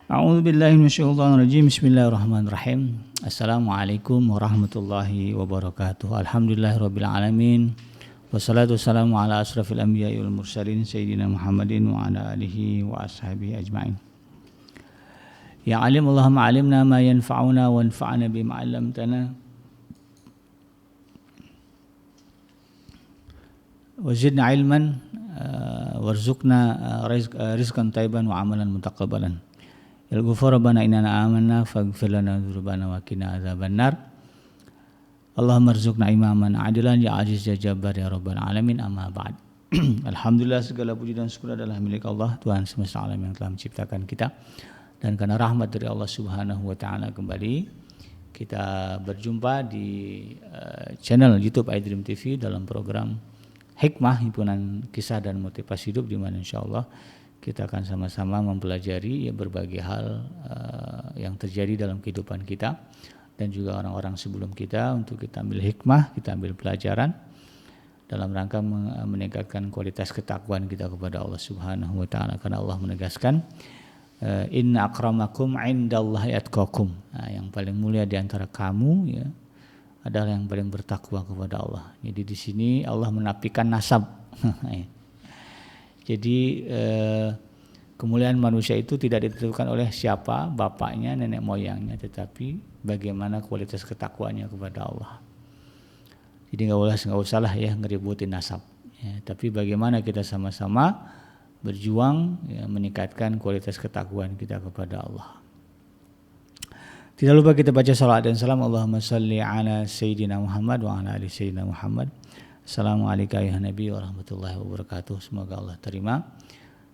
A'udzu billahi minasyaitonir rajim. Bismillahirrahmanirrahim. Assalamualaikum warahmatullahi wabarakatuh. Alhamdulillahirabbil alamin. Wassalatu wassalamu ala asrafil anbiya'i wal mursalin sayyidina Muhammadin wa ala alihi wa ashabihi ajmain. Ya alim Allahumma alimna ma yanfa'una wanfa'na bima 'allamtana. Wazidna ilman warzuqna rizqan thayyiban wa amalan mutaqabbalan. Ya ghafur rabbana innana amanna faghfir lana dzunubana wa qina adzabannar. Allahumma rzuqna imaman adilan ya aziz ya jabbar ya rabbal alamin, amma ba'd. Alhamdulillah, segala puji dan syukur adalah milik Allah, Tuhan semesta alam yang telah menciptakan kita. Dan karena rahmat dari Allah Subhanahu wa taala kembali kita berjumpa di channel YouTube iDream TV dalam program Hikmah, himpunan kisah dan motivasi hidup, di mana insyaallah kita akan sama-sama mempelajari berbagai hal yang terjadi dalam kehidupan kita dan juga orang-orang sebelum kita, untuk kita ambil hikmah, kita ambil pelajaran dalam rangka meningkatkan kualitas ketakwaan kita kepada Allah Subhanahu wa taala. Karena Allah menegaskan inna akramakum indallahi atqakum. Yang paling mulia di antara kamu ya adalah yang paling bertakwa kepada Allah. Jadi di sini Allah menafikan nasab. Jadi kemuliaan manusia itu tidak ditentukan oleh siapa bapaknya, nenek moyangnya, tetapi bagaimana kualitas ketakwaannya kepada Allah. Jadi nggak usahlah ya ngeributin nasab. Ya, tapi bagaimana kita sama-sama berjuang ya, meningkatkan kualitas ketakwaan kita kepada Allah. Tidak lupa kita baca salawat dan salam. Allahumma salli ala Sayyidina Muhammad wa ala ali Sayyidina Muhammad. Assalamualaikum ya Nabi warahmatullahi wabarakatuh. Semoga Allah terima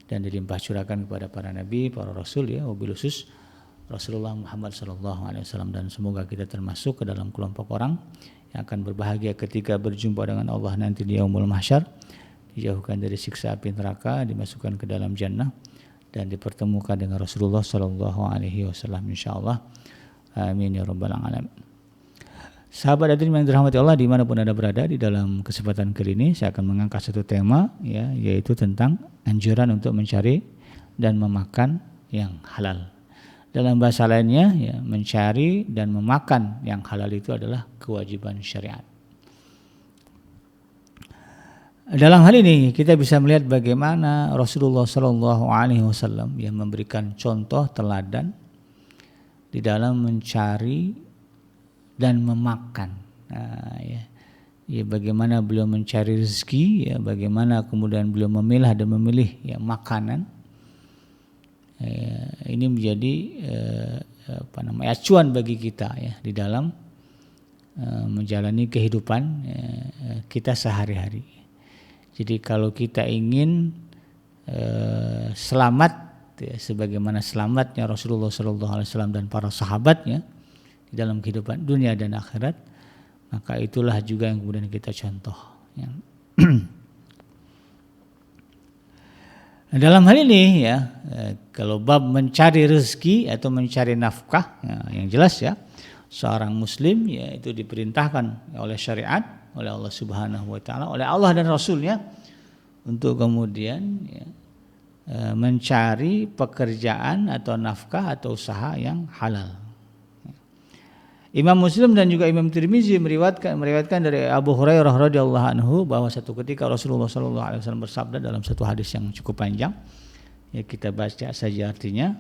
dan dilimpah curahkan kepada para nabi, para rasul ya, wabil khusus Rasulullah Muhammad sallallahu alaihi wasallam, dan semoga kita termasuk ke dalam kelompok orang yang akan berbahagia ketika berjumpa dengan Allah nanti di yaumul mahsyar, dijauhkan dari siksa api neraka, dimasukkan ke dalam jannah dan dipertemukan dengan Rasulullah sallallahu alaihi wasallam insyaallah. Amin ya rabbal alamin. Sahabat hadirin yang dirahmati Allah dimanapun Anda berada, di dalam kesempatan kali ini saya akan mengangkat satu tema ya, yaitu tentang anjuran untuk mencari dan memakan yang halal. Dalam bahasa lainnya ya, mencari dan memakan yang halal itu adalah kewajiban syariat. Dalam hal ini kita bisa melihat bagaimana Rasulullah sallallahu alaihi wasallam yang memberikan contoh teladan di dalam mencari dan memakan. Nah, ya bagaimana beliau mencari rezeki, ya bagaimana kemudian beliau memilah dan memilih ya makanan. Ini menjadi acuan bagi kita ya di dalam menjalani kehidupan kita sehari-hari. Jadi kalau kita ingin selamat ya, sebagaimana selamatnya Rasulullah SAW dan para sahabatnya di dalam kehidupan dunia dan akhirat, maka itulah juga yang kemudian kita contoh. Ya. Dalam hal ini ya, kalau bab mencari rezeki atau mencari nafkah, ya, yang jelas ya, seorang muslim ya itu diperintahkan oleh syariat, oleh Allah Subhanahu wa taala, oleh Allah dan Rasulnya untuk kemudian ya, mencari pekerjaan atau nafkah atau usaha yang halal. Imam Muslim dan juga Imam Tirmizi meriwayatkan dari Abu Hurairah radhiyallahu anhu bahwa satu ketika Rasulullah sallallahu alaihi wasallam bersabda dalam satu hadis yang cukup panjang, ya kita baca saja artinya,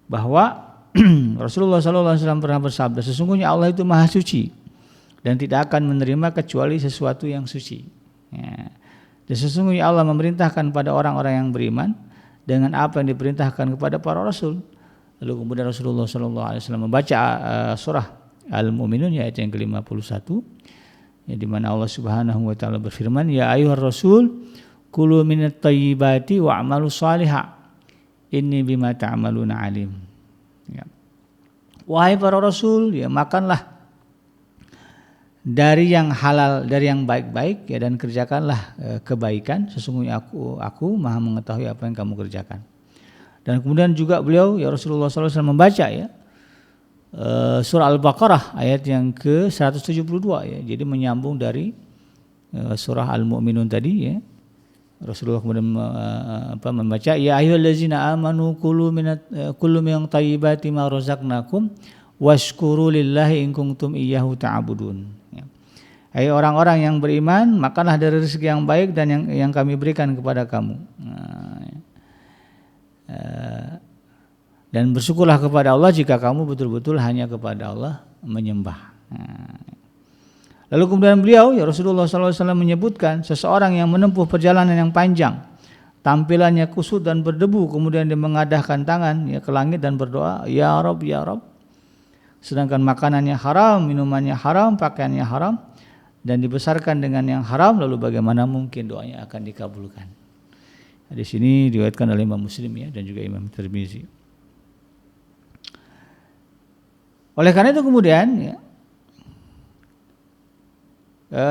bahwa Rasulullah sallallahu alaihi wasallam pernah bersabda, sesungguhnya Allah itu Maha Suci dan tidak akan menerima kecuali sesuatu yang suci. Ya. Dan sesungguhnya Allah memerintahkan pada orang-orang yang beriman dengan apa yang diperintahkan kepada para rasul. Lalu kemudian Rasulullah SAW membaca surah Al-Mu'minun ayat yang ke-51, ya, di mana Allah Subhanahu wa taala berfirman, ya ayyuhar rasul kulu minat thayyibati wa'malu shalihan inni bima ta'maluna alim. Ya. Wahai para rasul, ya makanlah dari yang halal, dari yang baik-baik ya, dan kerjakanlah kebaikan, sesungguhnya aku Maha mengetahui apa yang kamu kerjakan. Dan kemudian juga beliau ya Rasulullah SAW membaca ya surah Al-Baqarah ayat yang ke-172 ya. Jadi menyambung dari surah Al-Mu'minun tadi ya, Rasulullah kemudian membaca ya ayyuhallazina amanu kulu min thayyibati ma razaqnakum washkuru lillahi in kuntum iyyahu ta'budun. Ya. Hai orang-orang yang beriman, makanlah dari rezeki yang baik dan yang kami berikan kepada kamu. Dan bersyukurlah kepada Allah jika kamu betul-betul hanya kepada Allah menyembah. Lalu kemudian beliau, ya Rasulullah SAW menyebutkan seseorang yang menempuh perjalanan yang panjang, tampilannya kusut dan berdebu, kemudian dia mengadahkan tangan ya ke langit dan berdoa, ya Rabb, ya Rabb. Sedangkan makanannya haram, minumannya haram, pakaiannya haram, dan dibesarkan dengan yang haram, lalu bagaimana mungkin doanya akan dikabulkan? Di sini diriwayatkan oleh Imam Muslim ya dan juga Imam Tirmizi. Oleh karena itu kemudian ya,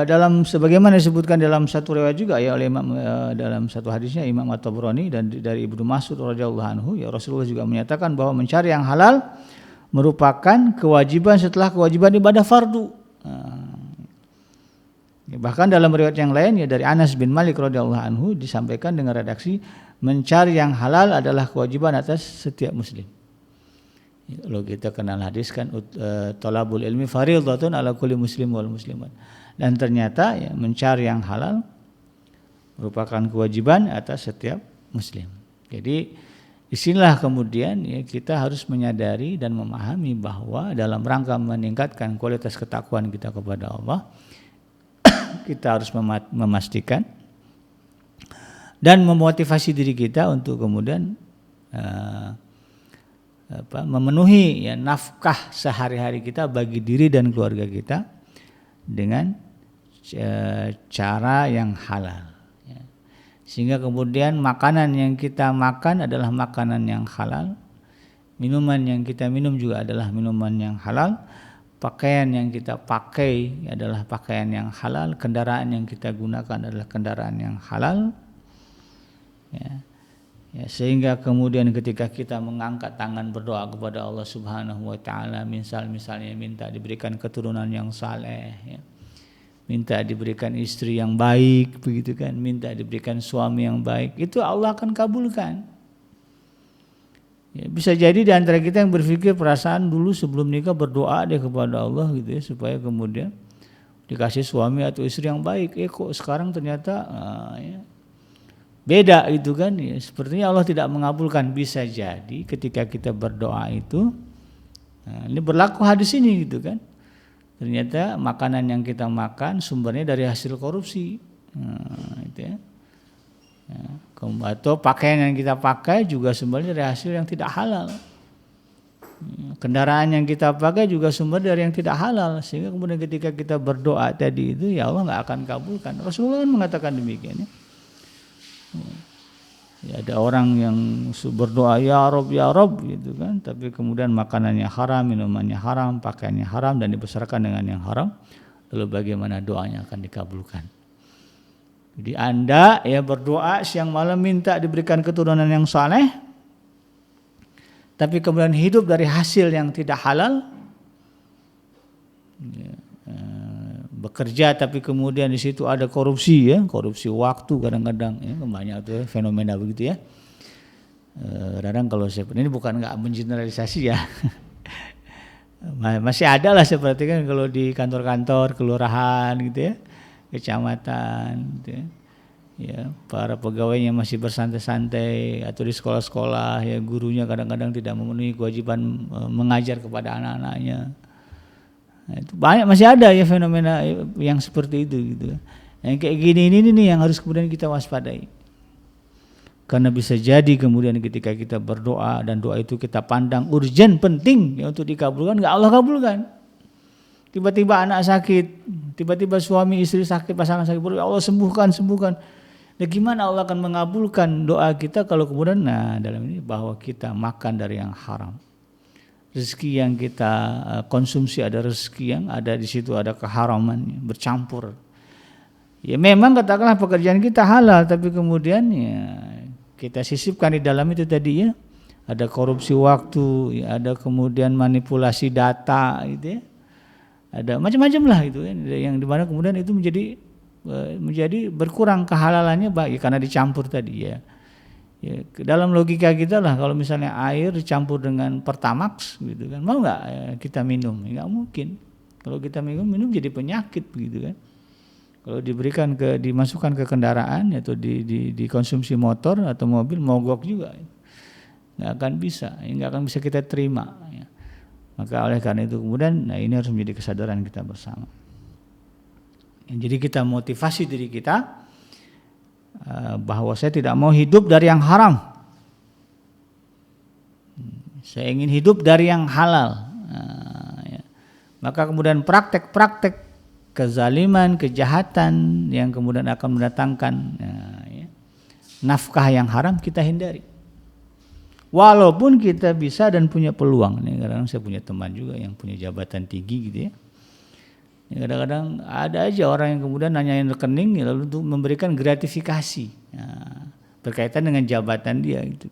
dalam sebagaimana disebutkan dalam satu riwayat juga ya oleh Imam dalam satu hadisnya Imam At-Tabrani dan dari Ibnu Mas'ud radhiyallahu anhu ya Rasulullah juga menyatakan bahwa mencari yang halal merupakan kewajiban setelah kewajiban ibadah fardu. Bahkan dalam riwayat yang lain ya dari Anas bin Malik radhiyallahu anhu disampaikan dengan redaksi mencari yang halal adalah kewajiban atas setiap muslim. Kalau kita kenal hadis kan talabul ilmi fardhatun ala kulli muslim wal muslimat. Dan ternyata ya, mencari yang halal merupakan kewajiban atas setiap muslim. Jadi disinilah kemudian ya, kita harus menyadari dan memahami bahwa dalam rangka meningkatkan kualitas ketakwaan kita kepada Allah, kita harus memastikan dan memotivasi diri kita untuk kemudian memenuhi ya, nafkah sehari-hari kita bagi diri dan keluarga kita dengan cara yang halal ya. Sehingga kemudian makanan yang kita makan adalah makanan yang halal, minuman yang kita minum juga adalah minuman yang halal, pakaian yang kita pakai adalah pakaian yang halal, kendaraan yang kita gunakan adalah kendaraan yang halal ya. Ya, sehingga kemudian ketika kita mengangkat tangan berdoa kepada Allah Subhanahu wa taala, misalnya minta diberikan keturunan yang saleh ya. Minta diberikan istri yang baik begitu kan, minta diberikan suami yang baik, itu Allah akan kabulkan. Ya, bisa jadi di antara kita yang berpikir perasaan dulu sebelum nikah berdoa deh kepada Allah gitu ya supaya kemudian dikasih suami atau istri yang baik. Kok sekarang ternyata ya, beda itu kan ya, sepertinya Allah tidak mengabulkan. Bisa jadi ketika kita berdoa itu ini berlaku hadis ini gitu kan, ternyata makanan yang kita makan sumbernya dari hasil korupsi itu ya. Atau pakaian yang kita pakai juga sumbernya dari hasil yang tidak halal, kendaraan yang kita pakai juga sumber dari yang tidak halal, sehingga kemudian ketika kita berdoa tadi itu ya Allah nggak akan kabulkan. Rasulullah mengatakan demikian ya. Ya, ada orang yang berdoa ya Rob gitu kan, tapi kemudian makanannya haram, minumannya haram, pakaiannya haram dan dibesarkan dengan yang haram, lalu bagaimana doanya akan dikabulkan? Jadi Anda ya berdoa siang malam minta diberikan keturunan yang saleh, tapi kemudian hidup dari hasil yang tidak halal, ya, bekerja tapi kemudian di situ ada korupsi ya, korupsi waktu kadang-kadang ya, banyak tuh ya, fenomena begitu ya. Kadang kalau saya ini bukan nggak mengeneralisasi ya, masih ada lah seperti kan kalau di kantor-kantor kelurahan gitu ya, kecamatan gitu ya. Ya, para pegawainya masih bersantai-santai atau di sekolah-sekolah ya gurunya kadang-kadang tidak memenuhi kewajiban mengajar kepada anak-anaknya. Nah, itu banyak masih ada ya fenomena yang seperti itu gitu. Yang kayak gini ini nih yang harus kemudian kita waspadai. Karena bisa jadi kemudian ketika kita berdoa dan doa itu kita pandang urgent penting ya untuk dikabulkan, enggak Allah kabulkan. Tiba-tiba anak sakit, tiba-tiba suami istri sakit, pasangan sakit, ya Allah sembuhkan. Nah, gimana Allah akan mengabulkan doa kita kalau kemudian dalam ini bahwa kita makan dari yang haram. Rezeki yang kita konsumsi ada rezeki yang ada di situ ada keharaman bercampur. Ya memang katakanlah pekerjaan kita halal tapi kemudian ya kita sisipkan di dalam itu tadi ya ada korupsi waktu, ya, ada kemudian manipulasi data gitu ya. Ada macam-macam lah itu ya yang dimana kemudian itu menjadi menjadi berkurang kehalalannya karena dicampur tadi ya. Ya, dalam logika kita lah, kalau misalnya air dicampur dengan Pertamax gitu kan, mau nggak kita minum? Nggak mungkin. Kalau kita minum jadi penyakit begitu kan. Kalau dimasukkan ke kendaraan atau dikonsumsi motor atau mobil, mogok juga, nggak akan bisa kita terima. Ya. Maka oleh karena itu kemudian, ini harus menjadi kesadaran kita bersama. Jadi kita motivasi diri kita bahwa saya tidak mau hidup dari yang haram. Saya ingin hidup dari yang halal. Ya. Maka kemudian praktek-praktek kezaliman, kejahatan yang kemudian akan mendatangkan nafkah yang haram kita hindari. Walaupun kita bisa dan punya peluang. Kadang-kadang saya punya teman juga yang punya jabatan tinggi gitu ya. Kadang-kadang ada aja orang yang kemudian nanyain rekening lalu untuk memberikan gratifikasi berkaitan dengan jabatan dia gitu.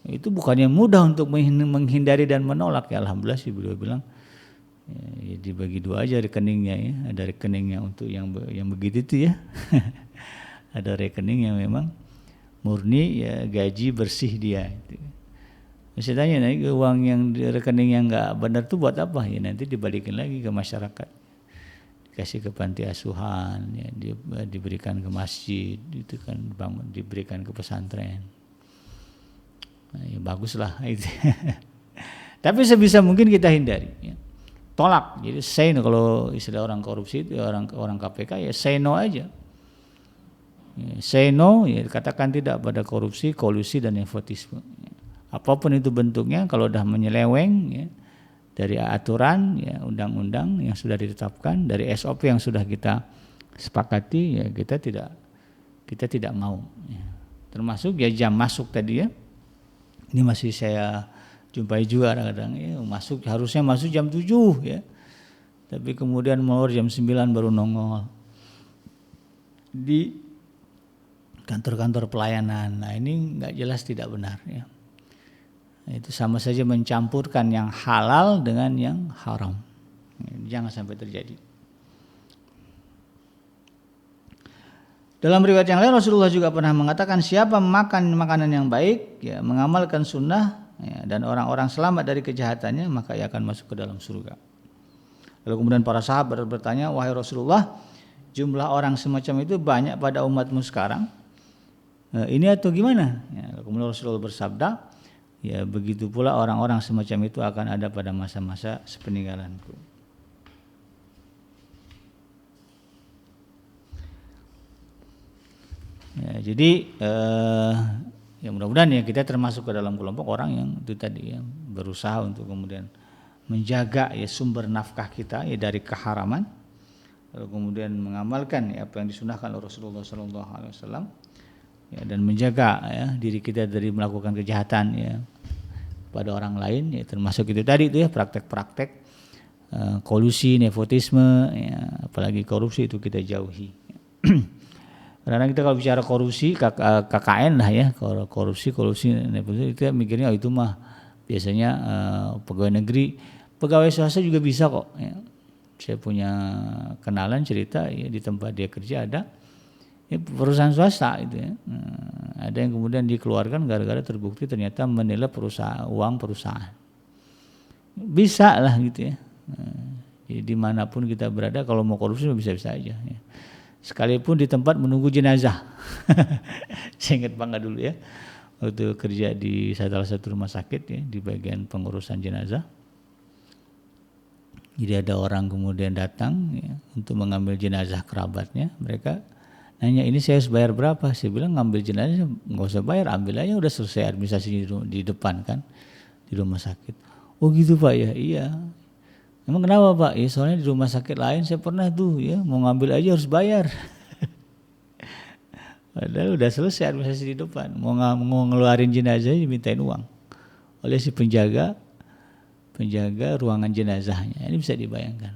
Itu bukannya mudah untuk menghindari dan menolak ya. Alhamdulillah sih beliau bilang ya, dibagi dua aja rekeningnya ya. Ada rekeningnya untuk yang begitu itu ya. Ada rekening yang memang murni ya, gaji bersih dia gitu. Saya tanya, uang yang di rekening yang nggak benar itu buat apa? Ya nanti dibalikin lagi ke masyarakat, dikasih ke panti asuhan, ya, diberikan ke masjid, itu kan diberikan ke pesantren. Nah, ya baguslah itu. Tapi sebisa mungkin kita hindari. Ya. Tolak. Jadi say no, kalau istilah orang korupsi itu orang KPK ya say no aja. Ya, say no, ya katakan tidak pada korupsi, kolusi dan nepotisme. Ya. Apapun itu bentuknya, kalau sudah menyeleweng ya, dari aturan ya, undang-undang yang sudah ditetapkan, dari SOP yang sudah kita sepakati ya, kita tidak mau ya. Termasuk ya jam masuk tadi ya, ini masih saya jumpai juga kadang-kadang ya, harusnya masuk jam 7 ya, tapi kemudian molor jam 9 baru nongol di kantor-kantor pelayanan. Nah ini nggak jelas, tidak benar ya. Itu sama saja mencampurkan yang halal dengan yang haram. Jangan sampai terjadi. Dalam riwayat yang lain Rasulullah juga pernah mengatakan, siapa makan makanan yang baik, ya, mengamalkan sunnah ya, dan orang-orang selamat dari kejahatannya, maka ia akan masuk ke dalam surga. Lalu kemudian para sahabat bertanya, wahai Rasulullah, jumlah orang semacam itu banyak pada umatmu sekarang, ini atau gimana? Ya, kemudian Rasulullah bersabda, ya begitu pula orang-orang semacam itu akan ada pada masa-masa sepeninggalanku. Ya, jadi ya mudah-mudahan ya kita termasuk ke dalam kelompok orang yang itu tadi ya, berusaha untuk kemudian menjaga ya sumber nafkah kita ya dari keharaman, lalu kemudian mengamalkan ya apa yang disunahkan oleh Rasulullah SAW ya, dan menjaga ya diri kita dari melakukan kejahatan ya pada orang lain ya, termasuk itu tadi itu ya praktek-praktek kolusi, nepotisme ya, apalagi korupsi itu kita jauhi. Karena kita kalau bicara korupsi KKN lah ya, korupsi nepotisme kita mikirnya itu mah biasanya pegawai negeri, pegawai swasta juga bisa kok ya. Saya punya kenalan cerita ya, di tempat dia kerja ada ya, perusahaan swasta itu ya. Ada yang kemudian dikeluarkan gara-gara terbukti ternyata menilai uang perusahaan. Bisa lah gitu ya. Jadi dimanapun kita berada kalau mau korupsi bisa-bisa aja ya. Sekalipun di tempat menunggu jenazah. Saya ingat banget dulu ya, waktu kerja di salah satu rumah sakit ya, di bagian pengurusan jenazah. Jadi ada orang kemudian datang ya, untuk mengambil jenazah kerabatnya. Mereka nanya, ini saya harus bayar berapa? Saya bilang ngambil jenazah nggak usah bayar, ambil aja udah selesai administrasi di depan kan, di rumah sakit. Oh gitu Pak ya, iya. Emang kenapa Pak? Ya soalnya di rumah sakit lain saya pernah tuh ya, mau ngambil aja harus bayar. Padahal udah selesai administrasi di depan, mau ngeluarin jenazah dimintain uang oleh si penjaga ruangan jenazahnya. Ini bisa dibayangkan.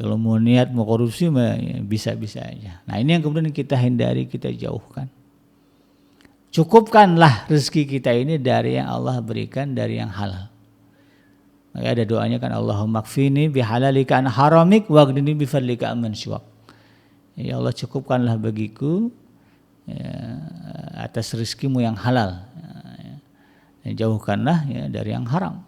Kalau mau niat mau korupsi ya bisa-bisa aja. Nah ini yang kemudian kita hindari, kita jauhkan. Cukupkanlah rezeki kita ini dari yang Allah berikan, dari yang halal. Maka ada doanya kan, Allahumma kfini bihalalika an haramik waghdini bifadlika amman siwak. ya Allah cukupkanlah bagiku ya, atas rezekimu yang halal, ya, jauhkanlah ya dari yang haram.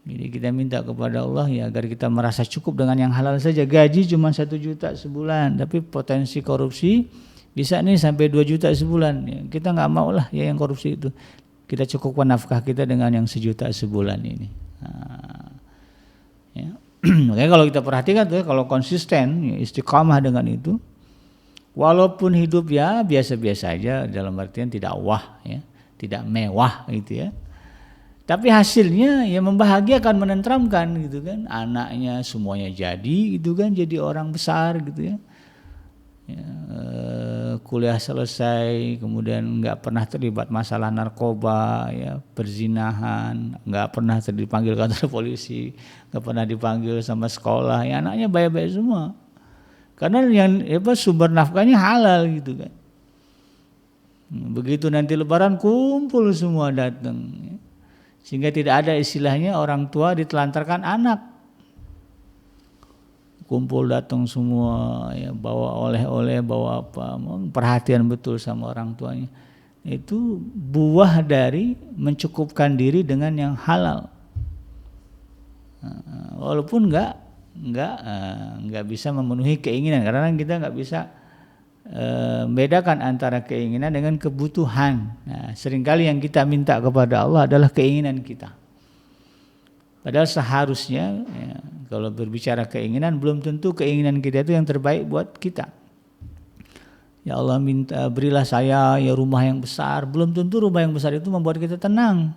Jadi kita minta kepada Allah ya agar kita merasa cukup dengan yang halal saja. Gaji cuma 1 juta sebulan, tapi potensi korupsi bisa nih sampai 2 juta sebulan. Ya, kita nggak mau lah ya yang korupsi itu. Kita cukupkan nafkah kita dengan yang 1 juta sebulan ini. Nah, ya. Makanya kalau kita perhatikan tuh, kalau konsisten, ya, istiqamah dengan itu, walaupun hidup ya biasa-biasa aja, dalam artian tidak wah, ya, tidak mewah gitu ya. Tapi hasilnya ya membahagiakan, menenteramkan gitu kan. Anaknya semuanya jadi gitu kan, jadi orang besar gitu ya. Ya, kuliah selesai, kemudian nggak pernah terlibat masalah narkoba, ya, perzinahan, nggak pernah dipanggil kantor polisi, nggak pernah dipanggil sama sekolah, ya anaknya baik-baik semua, karena yang sumber nafkahnya halal gitu kan. Begitu nanti Lebaran kumpul semua datang, ya. Sehingga tidak ada istilahnya orang tua ditelantarkan anak. Kumpul datang semua ya, bawa oleh-oleh, bawa apa, perhatian betul sama orang tuanya. Itu buah dari mencukupkan diri dengan yang halal. Walaupun nggak bisa memenuhi keinginan, karena kita nggak bisa membedakan antara keinginan dengan kebutuhan. Nah, seringkali yang kita minta kepada Allah adalah keinginan kita. Padahal seharusnya ya, kalau berbicara keinginan, belum tentu keinginan kita itu yang terbaik buat kita. Ya Allah minta berilah saya ya rumah yang besar, belum tentu rumah yang besar itu membuat kita tenang.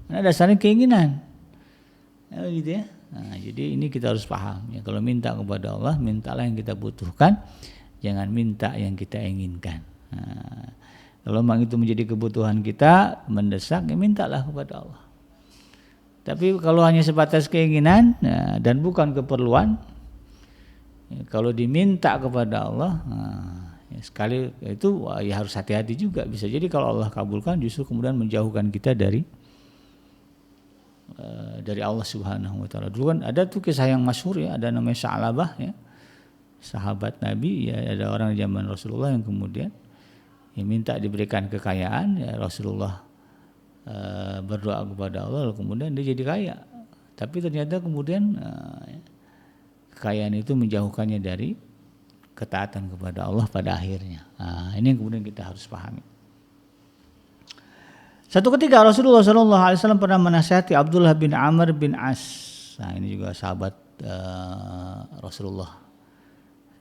Karena dasarnya keinginan. Ya, gitu ya. Nah, jadi ini kita harus paham ya, kalau minta kepada Allah, mintalah yang kita butuhkan, jangan minta yang kita inginkan. Nah, kalau memang itu menjadi kebutuhan kita mendesak, ya mintalah kepada Allah. Tapi kalau hanya sebatas keinginan ya, dan bukan keperluan, ya, kalau diminta kepada Allah, ya sekali itu ya harus hati-hati juga. Bisa jadi kalau Allah kabulkan justru kemudian menjauhkan kita dari Allah Subhanahu wa taala. Dulu kan ada tuh kisah yang masyhur ya, ada namanya Sa'labah ya, sahabat Nabi ya, ada orang zaman Rasulullah yang kemudian ya, minta diberikan kekayaan, ya Rasulullah berdoa kepada Allah, kemudian dia jadi kaya. Tapi ternyata kemudian kekayaan itu menjauhkannya dari ketaatan kepada Allah pada akhirnya. Nah, ini yang kemudian kita harus pahami. Satu ketika Rasulullah SAW pernah menasihati Abdullah bin Amr bin As. Nah, ini juga sahabat Rasulullah.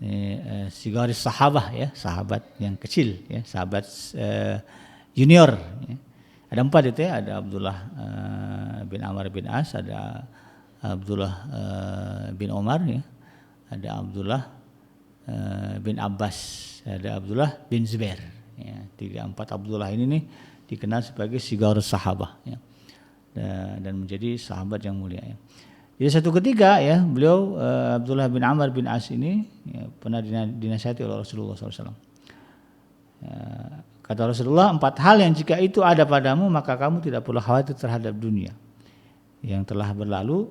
Ini sigaris sahabah ya, sahabat yang kecil ya, sahabat junior. Ya. Ada 4 itu ya, ada Abdullah bin Amr bin As, ada Abdullah bin Omar ya, ada Abdullah bin Abbas, ada Abdullah bin Zubair. Ya, 3-4 Abdullah ini nih dikenal sebagai sigarus sahabah ya, dan menjadi sahabat yang mulia ya. Jadi satu ketika ya beliau Abdullah bin Amr bin As ini ya, pernah dinasihati oleh Rasulullah SAW. Ya, kata Rasulullah, 4 hal yang jika itu ada padamu maka kamu tidak perlu khawatir terhadap dunia yang telah berlalu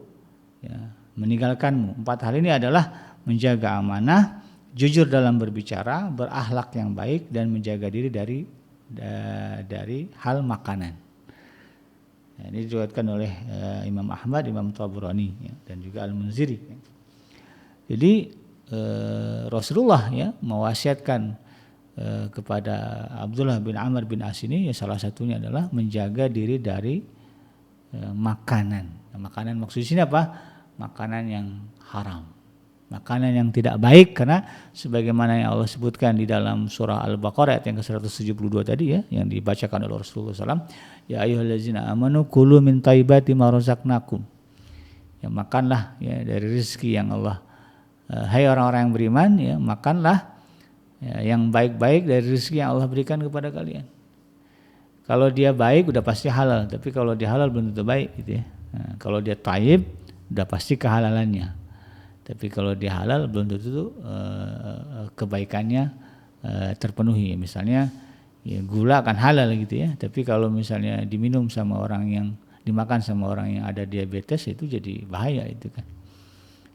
ya, meninggalkanmu. 4 hal ini adalah menjaga amanah, jujur dalam berbicara, berakhlak yang baik, dan menjaga diri dari hal makanan. Ya, ini diriwayatkan oleh Imam Ahmad, Imam Tabrani ya, dan juga Al-Munziri. Ya. Jadi Rasulullah ya mewasiatkan kepada Abdullah bin Amr bin As ini ya, salah satunya adalah menjaga diri dari makanan. Nah, makanan maksud sini apa? Makanan yang haram, makanan yang tidak baik, karena sebagaimana yang Allah sebutkan di dalam surah Al-Baqarah ayat yang ke-172 tadi ya, yang dibacakan oleh Rasulullah SAW, ya ayyuhallazina amanu kulu min thayyibati ma razaqnakum. Ya makanlah ya dari rezeki yang Allah hai orang-orang yang beriman ya, makanlah ya, yang baik-baik dari rezeki yang Allah berikan kepada kalian. Kalau dia baik udah pasti halal, tapi kalau dia halal belum tentu baik gitu ya. Nah, kalau dia thayyib udah pasti kehalalannya. Tapi kalau dia halal belum tentu kebaikannya terpenuhi. Misalnya ya, gula kan halal gitu ya, tapi kalau misalnya diminum sama orang yang dimakan sama orang yang ada diabetes itu jadi bahaya itu kan.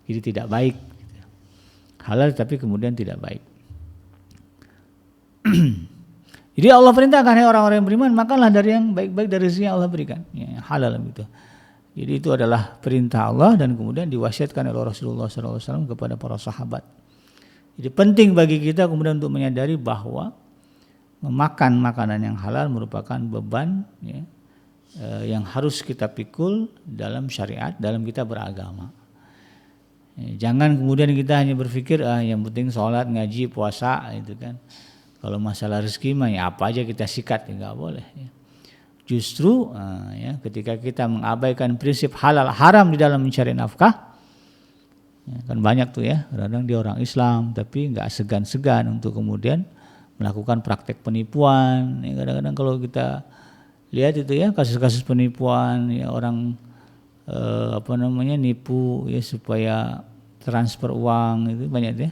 Jadi tidak baik. halal tapi kemudian tidak baik. Jadi Allah perintahkan, hai orang-orang yang beriman, makanlah dari yang baik-baik dari rezeki yang Allah berikan, yang halal gitu. Jadi itu adalah perintah Allah dan kemudian diwasiatkan oleh Rasulullah SAW kepada para sahabat. Jadi penting bagi kita kemudian untuk menyadari bahwa memakan makanan yang halal merupakan beban ya, yang harus kita pikul dalam syariat, dalam kita beragama. Jangan kemudian kita hanya berpikir yang penting sholat, ngaji, puasa itu kan. Kalau masalah rezeki mah ya apa aja kita sikat, ya nggak boleh. Ya. Justru ya, ketika kita mengabaikan prinsip halal haram di dalam mencari nafkah, ya, kan banyak tuh ya, kadang dia orang Islam tapi nggak segan-segan untuk kemudian melakukan praktek penipuan. Ya, kadang-kadang kalau kita lihat itu ya kasus-kasus penipuan, ya orang nipu ya supaya transfer uang itu banyak ya.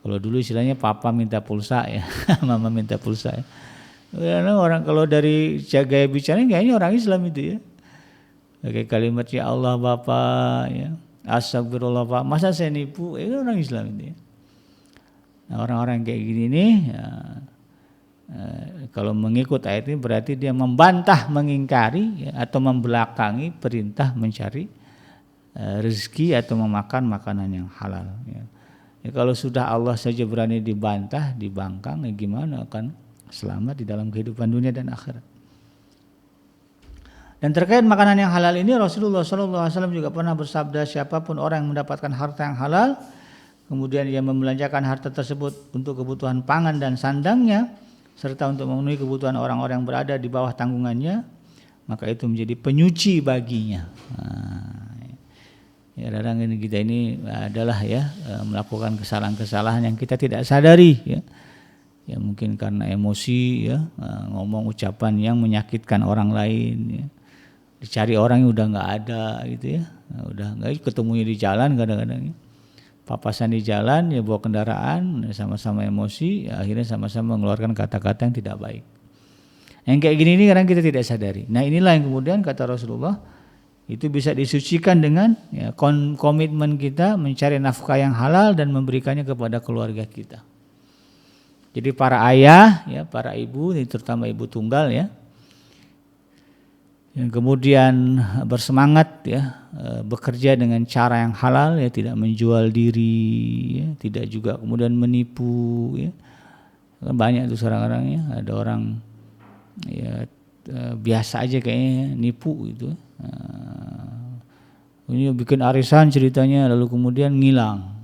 Kalau dulu istilahnya papa minta pulsa ya, mama minta pulsa ya. Karena orang kalau dari gaya bicara kayaknya orang Islam itu ya. Pakai kalimat ya Allah Bapak ya, astagfirullah Pak. Masa saya nipu? Itu orang Islam itu ya. Nah, orang-orang kayak gini nih ya, kalau mengikut ayat ini berarti dia membantah, mengingkari ya, atau membelakangi perintah mencari rezeki atau memakan makanan yang halal ya. Ya, kalau sudah Allah saja berani dibantah, dibangkang, ya gimana akan selamat di dalam kehidupan dunia dan akhirat. Dan terkait makanan yang halal ini Rasulullah SAW juga pernah bersabda, siapapun orang yang mendapatkan harta yang halal, kemudian ia membelanjakan harta tersebut untuk kebutuhan pangan dan sandangnya, serta untuk memenuhi kebutuhan orang-orang yang berada di bawah tanggungannya, maka itu menjadi penyuci baginya. Ya, kadang kita ini adalah ya melakukan kesalahan-kesalahan yang kita tidak sadari ya. Ya mungkin karena emosi ya, ngomong ucapan yang menyakitkan orang lain ya. Dicari orang yang udah nggak ada gitu ya. Nah, udah nggak ketemunya di jalan kadang-kadang ya. Papasan di jalan ya bawa kendaraan sama-sama emosi ya, akhirnya sama-sama mengeluarkan kata-kata yang tidak baik. Yang kayak gini ini kadang kita tidak sadari. Nah, inilah yang kemudian kata Rasulullah itu bisa disucikan dengan ya, komitmen kita mencari nafkah yang halal dan memberikannya kepada keluarga kita. Jadi para ayah, ya, para ibu, terutama ibu tunggal ya, yang kemudian bersemangat ya bekerja dengan cara yang halal ya, tidak menjual diri, ya, tidak juga kemudian menipu ya. Banyak tuh sekarang-sekarang ya, ada orang ya biasa aja kayaknya nipu gitu. Ini bikin arisan ceritanya lalu kemudian ngilang.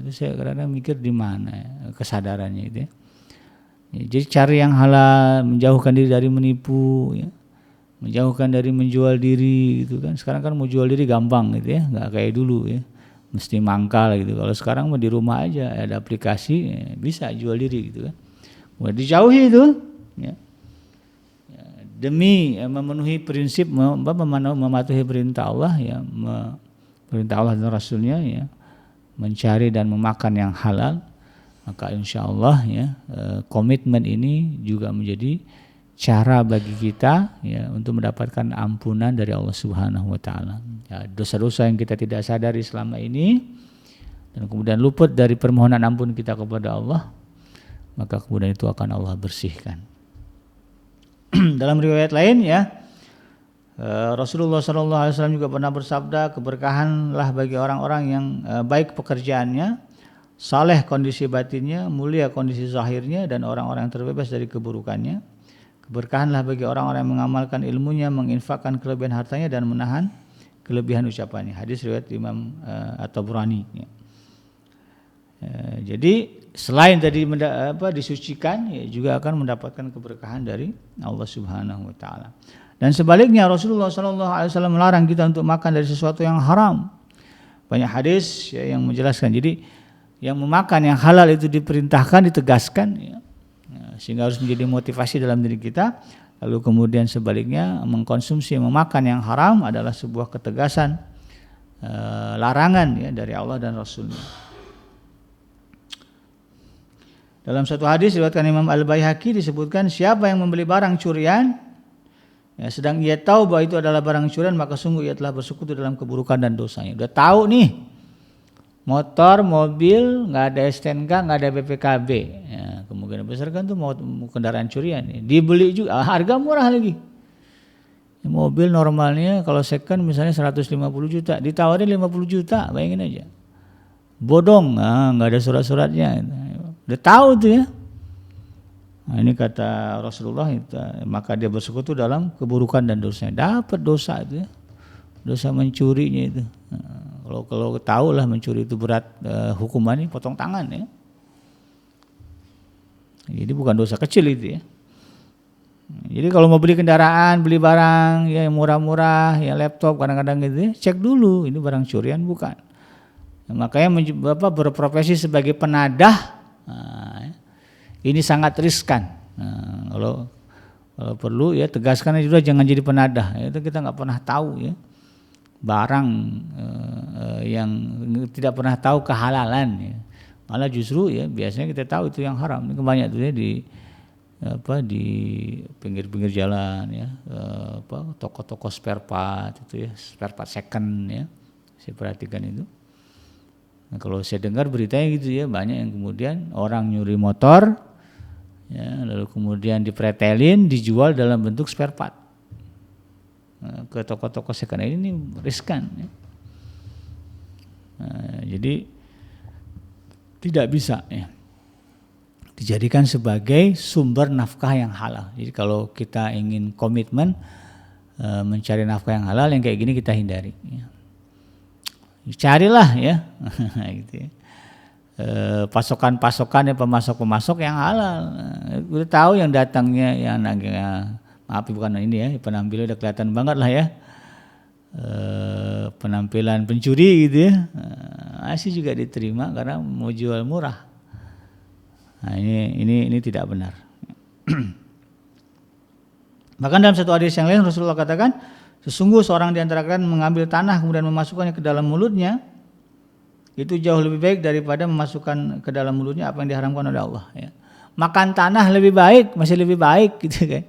Itu saya kadang-kadang mikir di mana ya, kesadarannya itu ya. Ya, jadi cari yang halal, menjauhkan diri dari menipu ya. Menjauhkan dari menjual diri gitu kan. Sekarang kan mau jual diri gampang gitu ya, nggak kayak dulu ya. Mesti mangkal gitu. Kalau sekarang mau di rumah aja ada aplikasi ya, bisa jual diri gitu kan. Udah dijauhi itu ya. Demi memenuhi prinsip mematuhi perintah Allah ya, perintah Allah dan Rasulnya ya, mencari dan memakan yang halal, maka insya Allah ya komitmen ini juga menjadi cara bagi kita ya untuk mendapatkan ampunan dari Allah Subhanahu Wa Taala. Ya, dosa-dosa yang kita tidak sadari selama ini dan kemudian luput dari permohonan ampun kita kepada Allah, maka kemudian itu akan Allah bersihkan. Dalam riwayat lain ya, Rasulullah SAW juga pernah bersabda, keberkahanlah bagi orang-orang yang baik pekerjaannya, saleh kondisi batinnya, mulia kondisi zahirnya, dan orang-orang yang terbebas dari keburukannya. Keberkahanlah bagi orang-orang yang mengamalkan ilmunya, menginfakkan kelebihan hartanya, dan menahan kelebihan ucapannya. Hadis riwayat Imam At-Tabrani. Ya. Jadi selain tadi disucikan, ya, juga akan mendapatkan keberkahan dari Allah Subhanahu Wa Taala. Dan sebaliknya Rasulullah SAW melarang kita untuk makan dari sesuatu yang haram. Banyak hadis ya, yang menjelaskan. Jadi yang memakan yang halal itu diperintahkan, ditegaskan, ya, sehingga harus menjadi motivasi dalam diri kita. Lalu kemudian sebaliknya mengkonsumsi, memakan yang haram adalah sebuah ketegasan larangan ya dari Allah dan Rasulnya. Dalam satu hadis diriwayatkan Imam Al-Baihaqi disebutkan, siapa yang membeli barang curian ya, sedang ia tahu bahwa itu adalah barang curian, maka sungguh ia telah bersekutu dalam keburukan dan dosanya. Udah tahu nih motor, mobil, nggak ada STNK, nggak ada BPKB, ya, kemungkinan besar kan tuh mau kendaraan curian, ya. Dibeli juga, harga murah lagi. Mobil normalnya kalau second misalnya 150 juta, ditawarin 50 juta, bayangin aja. Bodong, nggak ada surat-suratnya, udah tahu tuh ya. Nah, ini kata Rasulullah, maka dia bersekutu dalam keburukan dan dosanya, dapat dosa itu ya, dosa mencurinya itu. Nah, kalau tahu lah mencuri itu berat, hukumannya potong tangan ya. Jadi bukan dosa kecil itu ya. Jadi kalau mau beli kendaraan, beli barang ya yang murah-murah, ya laptop kadang-kadang gitu ya, cek dulu ini barang curian bukan. Nah, makanya berprofesi sebagai penadah, nah, ini sangat riskan. Nah, kalau perlu ya tegaskan juga jangan jadi penadah. Itu kita nggak pernah tahu ya barang yang tidak pernah tahu kehalalan. Ya. Malah justru ya biasanya kita tahu itu yang haram. Ini kebanyakan tuh ya di pinggir-pinggir jalan ya, toko-toko spare part itu ya, spare part second ya. Saya perhatikan itu. Nah, kalau saya dengar beritanya gitu ya, banyak yang kemudian orang nyuri motor ya, lalu kemudian dipretelin, dijual dalam bentuk spare part ke toko-toko second. Ini riskan ya. Nah, jadi tidak bisa ya dijadikan sebagai sumber nafkah yang halal. Jadi kalau kita ingin komitmen mencari nafkah yang halal, yang kayak gini kita hindari ya. Carilah ya gitu ya. Pasokan-pasokan ya, pemasok-pemasok yang halal. Udah tahu yang datangnya yang maaf bukan ini ya, penampilan udah kelihatan banget lah ya. Penampilan pencuri gitu ya. Masih juga diterima karena mau jual murah. Nah, ini tidak benar. Bahkan dalam satu hadis yang lain Rasulullah katakan, sesungguh seorang di antara kalian mengambil tanah kemudian memasukkannya ke dalam mulutnya, itu jauh lebih baik daripada memasukkan ke dalam mulutnya apa yang diharamkan oleh Allah ya. Makan tanah lebih baik, masih lebih baik gitu kan,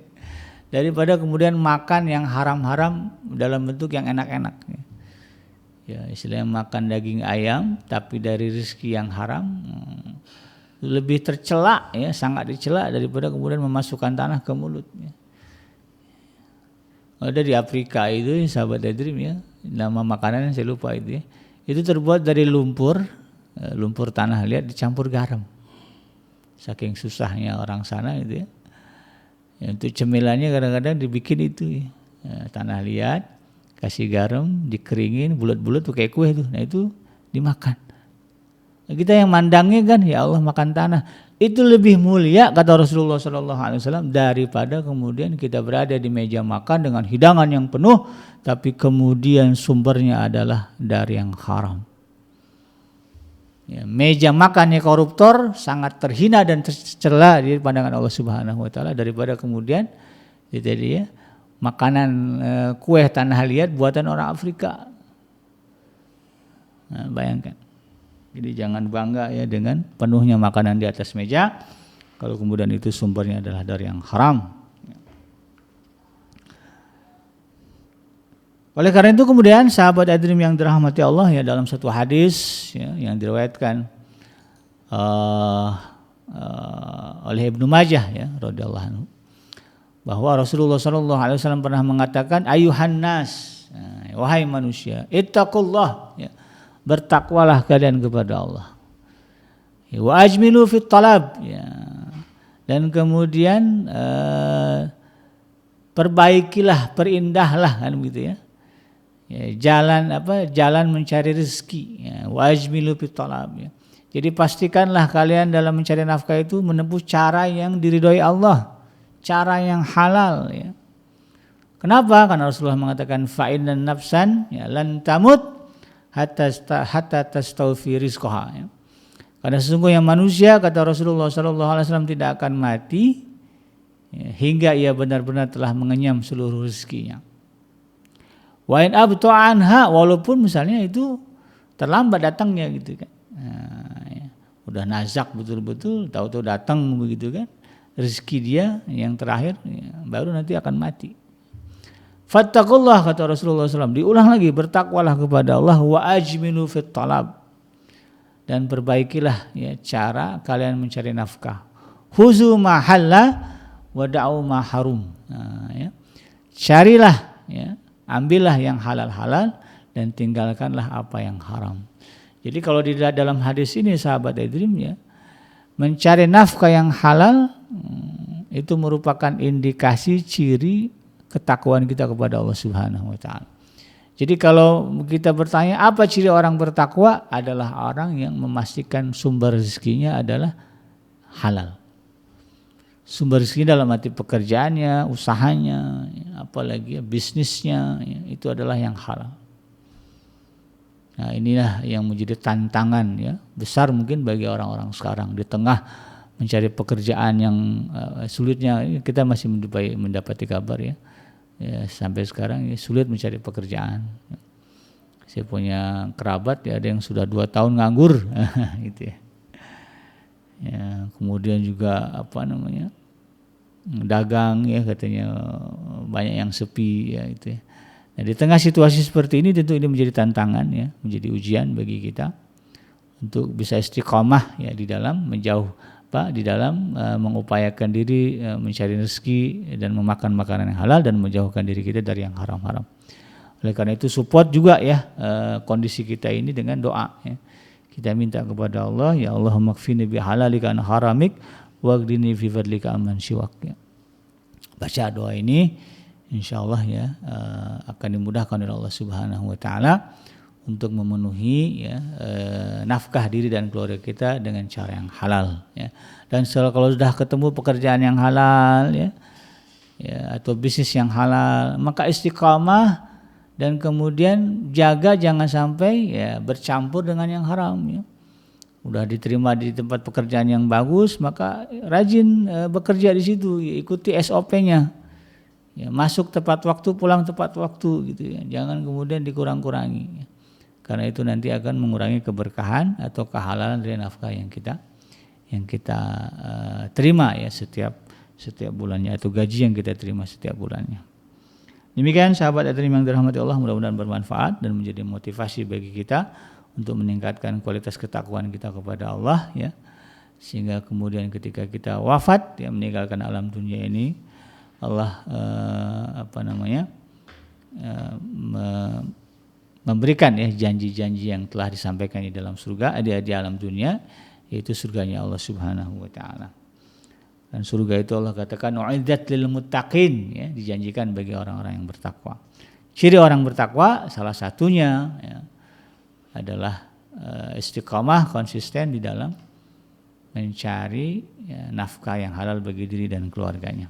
daripada kemudian makan yang haram-haram dalam bentuk yang enak-enak ya. Ya istilahnya makan daging ayam tapi dari rezeki yang haram, lebih tercela ya, sangat dicela daripada kemudian memasukkan tanah ke mulut ya. Ada di Afrika itu sahabat Adrim ya, nama makanan saya lupa itu ya. Itu terbuat dari lumpur tanah liat dicampur garam. Saking susahnya orang sana itu ya. Ya untuk cemilannya kadang-kadang dibikin itu ya. Tanah liat, kasih garam, dikeringin bulat-bulat tuh kayak kue tuh. Nah itu dimakan. Nah, kita yang mandangnya kan ya Allah makan tanah. Itu lebih mulia kata Rasulullah SAW daripada kemudian kita berada di meja makan dengan hidangan yang penuh, tapi kemudian sumbernya adalah dari yang haram. Ya, meja makannya koruptor sangat terhina dan tercela di pandangan Allah Subhanahu Wa Taala daripada kemudian itu dia makanan kue tanah liat buatan orang Afrika. Nah, bayangkan. Jadi jangan bangga ya dengan penuhnya makanan di atas meja kalau kemudian itu sumbernya adalah dari yang haram. Oleh karena itu kemudian sahabat Adrim yang dirahmati Allah ya, dalam satu hadis ya, yang diriwayatkan oleh Ibnu Majah ya radhiyallahu anhu, bahwa Rasulullah SAW pernah mengatakan ayuhan nas, wahai manusia, ittaqullah ya, bertakwalah kalian kepada Allah. Wa ajmilu fit talab ya. Dan kemudian perbaikilah, perindahlah kan begitu ya. Ya jalan mencari rezeki ya. Wa ajmilu fit talab ya. Jadi pastikanlah kalian dalam mencari nafkah itu menempuh cara yang diridhoi Allah, cara yang halal ya. Kenapa? Karena Rasulullah mengatakan fa innan nafsan ya lan tamut hatta tastawfi rizqaha ya. Karena sesungguhnya manusia kata Rasulullah SAW tidak akan mati ya, hingga ia benar-benar telah mengenyam seluruh rezekinya. Wa in abta'a anha, walaupun misalnya itu terlambat datangnya gitu kan. Nah, ya. Udah nazak betul-betul, tahu-tahu datang begitu kan. Rezeki dia yang terakhir ya, baru nanti akan mati. Fattaqullah kata Rasulullah SAW, diulang lagi, bertakwalah kepada Allah, wa ajmilu fit talab, dan perbaikilah ya cara kalian mencari nafkah. Khuzu ma halla wa da'u ma harum. Nah, ya. Carilah ya, ambillah yang halal-halal dan tinggalkanlah apa yang haram. Jadi kalau di dalam hadis ini sahabat iDream ya, mencari nafkah yang halal itu merupakan indikasi ciri ketakwaan kita kepada Allah Subhanahu wa taala. Jadi kalau kita bertanya apa ciri orang bertakwa, adalah orang yang memastikan sumber rezekinya adalah halal. Sumber rezeki dalam arti pekerjaannya, usahanya, apalagi bisnisnya, itu adalah yang halal. Nah, inilah yang menjadi tantangan ya besar mungkin bagi orang-orang sekarang di tengah mencari pekerjaan yang sulitnya. Kita masih mendapati kabar ya, sampai sekarang ya, sulit mencari pekerjaan. Saya punya kerabat ya, ada yang sudah 2 tahun nganggur gitu ya. Ya, kemudian juga dagang ya, katanya banyak yang sepi ya itu ya. Nah, di tengah situasi seperti ini tentu ini menjadi tantangan ya, menjadi ujian bagi kita untuk bisa istiqomah ya di dalam mengupayakan diri mencari rezeki dan memakan makanan yang halal dan menjauhkan diri kita dari yang haram-haram. Oleh karena itu support juga ya kondisi kita ini dengan doa ya. Kita minta kepada Allah, ya Allahumma kfini bi halalika an haramik waghdini fi fadlika amman siwak ya. Baca doa ini insyaallah ya akan dimudahkan oleh Allah Subhanahu wa taala untuk memenuhi ya nafkah diri dan keluarga kita dengan cara yang halal ya. Dan kalau sudah ketemu pekerjaan yang halal ya atau bisnis yang halal, maka istiqamah dan kemudian jaga jangan sampai ya bercampur dengan yang haram ya. Udah diterima di tempat pekerjaan yang bagus, maka rajin bekerja di situ, ya, ikuti SOP-nya. Ya, masuk tepat waktu, pulang tepat waktu gitu ya. Jangan kemudian dikurang-kurangi. Ya. Karena itu nanti akan mengurangi keberkahan atau kehalalan dari nafkah yang kita terima ya setiap bulannya, atau gaji yang kita terima setiap bulannya. Demikian sahabat iDream yang dirahmati Allah, mudah-mudahan bermanfaat dan menjadi motivasi bagi kita untuk meningkatkan kualitas ketakwaan kita kepada Allah ya. Sehingga kemudian ketika kita wafat ya, meninggalkan alam dunia ini, Allah memberikan ya janji-janji yang telah disampaikan di dalam surga, di alam dunia, yaitu surganya Allah Subhanahu wa taala. Dan surga itu Allah katakan u'iddat lil muttaqin ya, dijanjikan bagi orang-orang yang bertakwa. Ciri orang bertakwa salah satunya ya, adalah istiqamah, konsisten di dalam mencari ya, nafkah yang halal bagi diri dan keluarganya.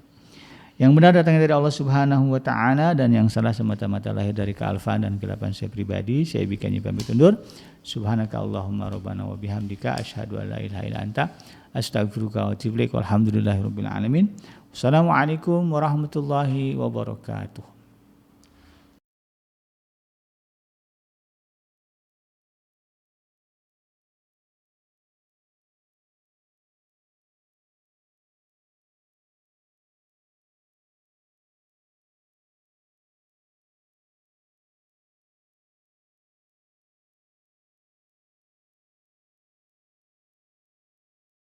Yang benar datangnya dari Allah Subhanahu wa taala dan yang salah semata-mata lahir dari kealfaan dan kelapan saya pribadi. Saya bikinnya pamit undur. Subhanaka Allahumma rabbana wa bihamdika asyhadu an la ilaha illa anta astaghfiruka wa atubu ilaik. Walhamdulillahirabbil alamin. Wassalamualaikum warahmatullahi wabarakatuh.